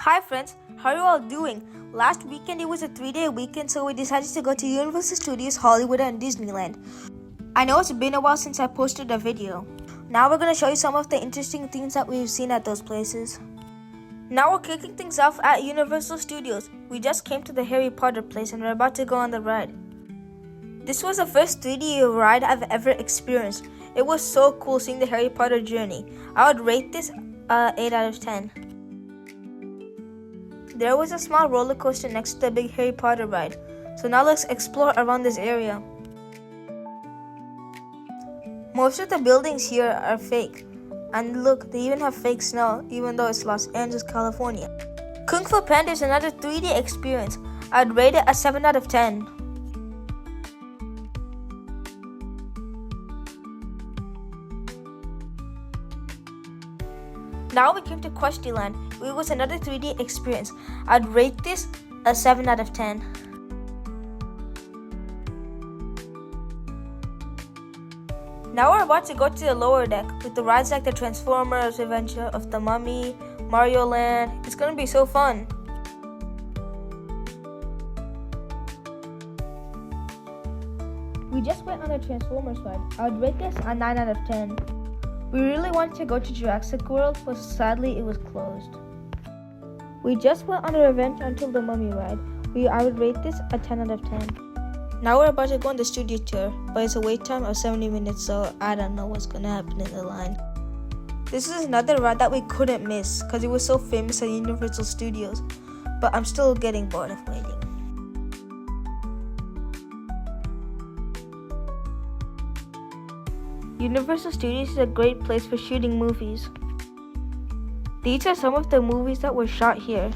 Hi friends, how are you all doing? Last weekend it was a 3-day weekend, so we decided to go to Universal Studios, Hollywood and Disneyland. I know it's been a while since I posted a video. Now we're going to show you some of the interesting things that we've seen at those places. Now we're kicking things off at Universal Studios. We just came to the Harry Potter place and we're about to go on the ride. This was the first 3D ride I've ever experienced. It was so cool seeing the Harry Potter journey. I would rate this 8 out of 10. There was a small roller coaster next to the big Harry Potter ride. So now let's explore around this area. Most of the buildings here are fake. And look, they even have fake snow, even though it's Los Angeles, California. Kung Fu Panda is another 3D experience. I'd rate it a 7 out of 10. Now we came to Questland. It was another 3D experience. I'd rate this a 7 out of 10. Now we're about to go to the lower deck with the rides like the Transformers, Adventure of the Mummy, Mario Land. It's gonna be so fun. We just went on the Transformers ride. I would rate this a 9 out of 10. We really wanted to go to Jurassic World, but sadly it was closed. We just went on a Revenge Until the Mummy ride. I would rate this a 10 out of 10. Now we're about to go on the studio tour, but it's a wait time of 70 minutes, so I don't know what's gonna happen in the line. This is another ride that we couldn't miss because it was so famous at Universal Studios, but I'm still getting bored of waiting. Universal Studios is a great place for shooting movies. These are some of the movies that were shot here.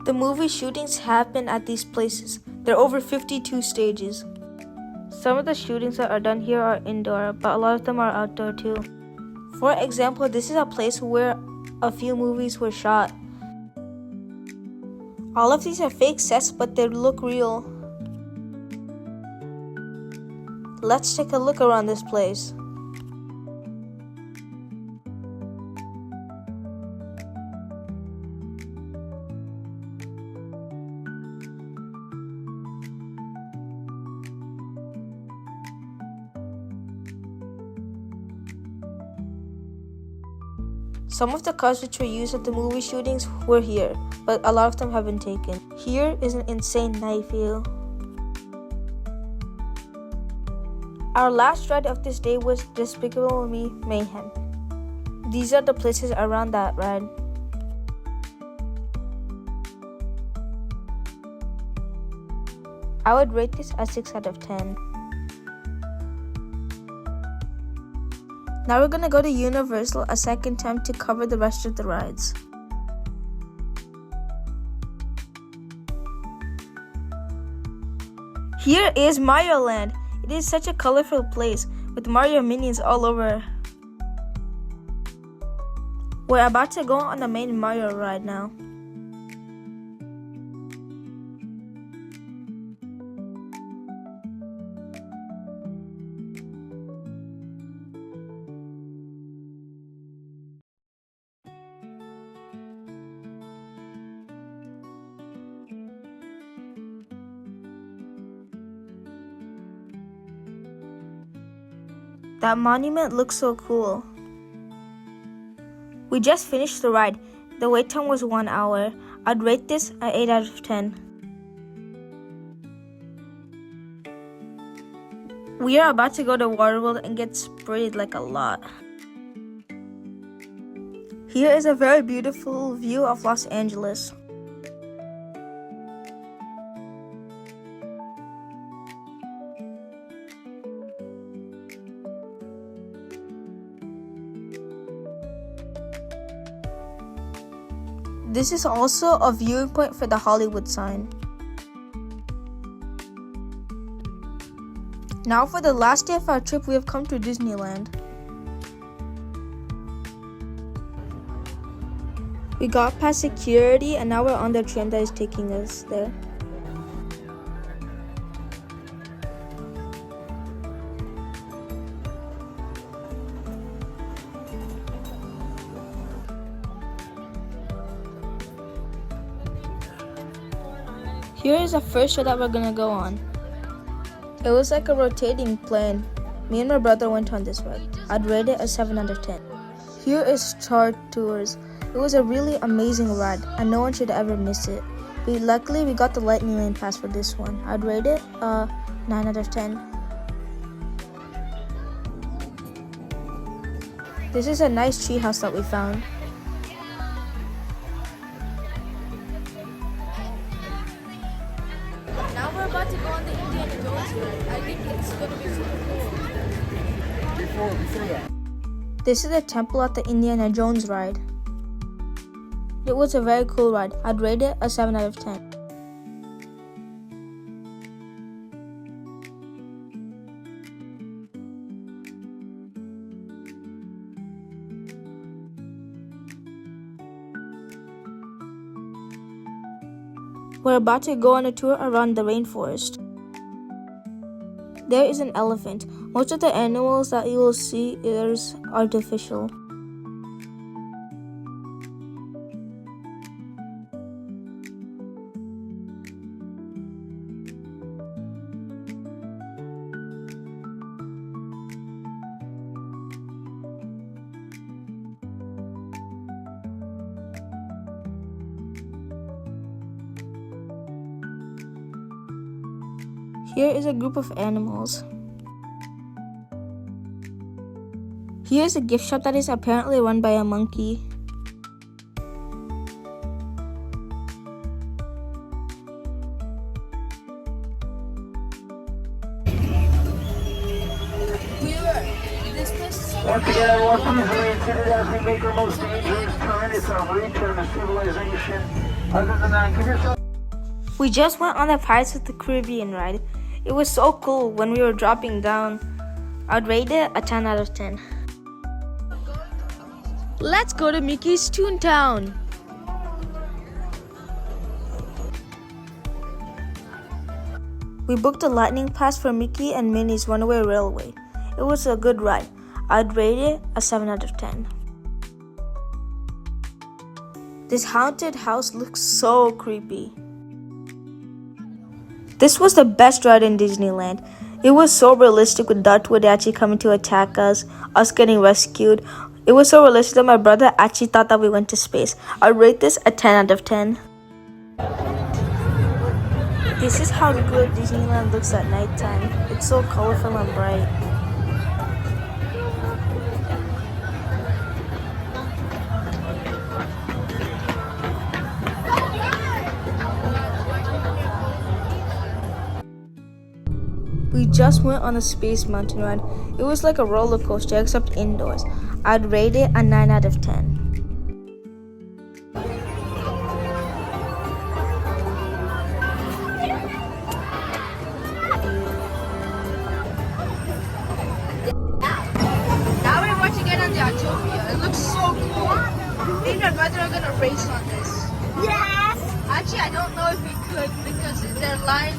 The movie shootings happen at these places. There are over 52 stages. Some of the shootings that are done here are indoor, but a lot of them are outdoor too. For example, this is a place where a few movies were shot. All of these are fake sets, but they look real. Let's take a look around this place. Some of the cars which were used at the movie shootings were here, but a lot of them have been taken. Here is an insane night view. Our last ride of this day was Despicable Me Mayhem. These are the places around that ride. I would rate this a 6 out of 10. Now we're gonna go to Universal a second time to cover the rest of the rides. Here is Mario Land. It is such a colorful place with Mario minions all over. We're about to go on the main Mario ride now. That monument looks so cool. We just finished the ride. The wait time was 1 hour. I'd rate this an 8 out of 10. We are about to go to Waterworld and get sprayed like a lot. Here is a very beautiful view of Los Angeles. This is also a viewing point for the Hollywood sign. Now for the last day of our trip, we have come to Disneyland. We got past security and now we're on the train that is taking us there. Here is the first show that we're gonna go on. It was like a rotating plane. Me and my brother went on this ride. I'd rate it a 7 out of 10. Here is Star Tours. It was a really amazing ride and no one should ever miss it. Luckily we got the lightning lane pass for this one. I'd rate it a 9 out of 10. This is a nice tree house that we found. Now we're about to go on the Indiana Jones ride. I think it's gonna be super cool. Before that. This is the temple at the Indiana Jones ride. It was a very cool ride. I'd rate it a 7 out of 10. We're about to go on a tour around the rainforest. There is an elephant. Most of the animals that you will see is artificial. Here is a group of animals. Here is a gift shop that is apparently run by a monkey. Once again, everyone, please remain seated as we make our most dangerous turn. It's our return to civilization. Other than that, give yourself... We just went on the Pirates of the Caribbean ride. It was so cool when we were dropping down. I'd rate it a 10 out of 10. Let's go to Mickey's Toontown. We booked a lightning pass for Mickey and Minnie's Runaway Railway. It was a good ride. I'd rate it a 7 out of 10. This haunted house looks so creepy. This was the best ride in Disneyland. It was so realistic with Dartwood actually coming to attack us getting rescued. It was so realistic that my brother actually thought that we went to space. I'd rate this a 10 out of 10. This is how good Disneyland looks at nighttime. It's so colorful and bright. We just went on a Space Mountain ride. It was like a roller coaster except indoors. I'd rate it a 9 out of 10. Now we're about to get on the Autopia. It looks so cool. Me and my brother are gonna race on this. Yes! Actually, I don't know if we could because they're live.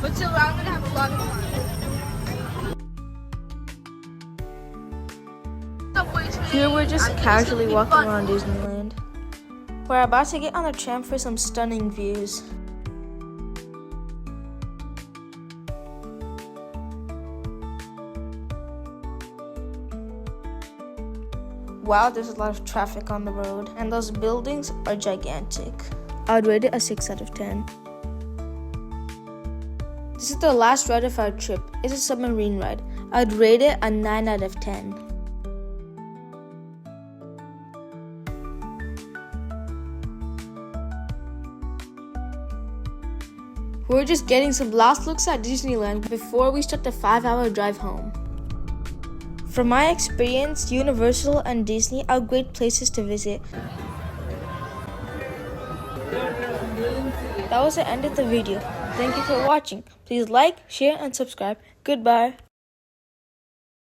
But still, I'm gonna have a lot of fun. Here we're just casually walking around Disneyland. We're about to get on the tram for some stunning views. Wow, there's a lot of traffic on the road, and those buildings are gigantic. I'd rate it a 6 out of 10. This is the last ride of our trip. It's a submarine ride. I'd rate it a 9 out of 10. We're just getting some last looks at Disneyland before we start the 5-hour drive home. From my experience, Universal and Disney are great places to visit. That was the end of the video. Thank you for watching. Please like, share, and subscribe. Goodbye.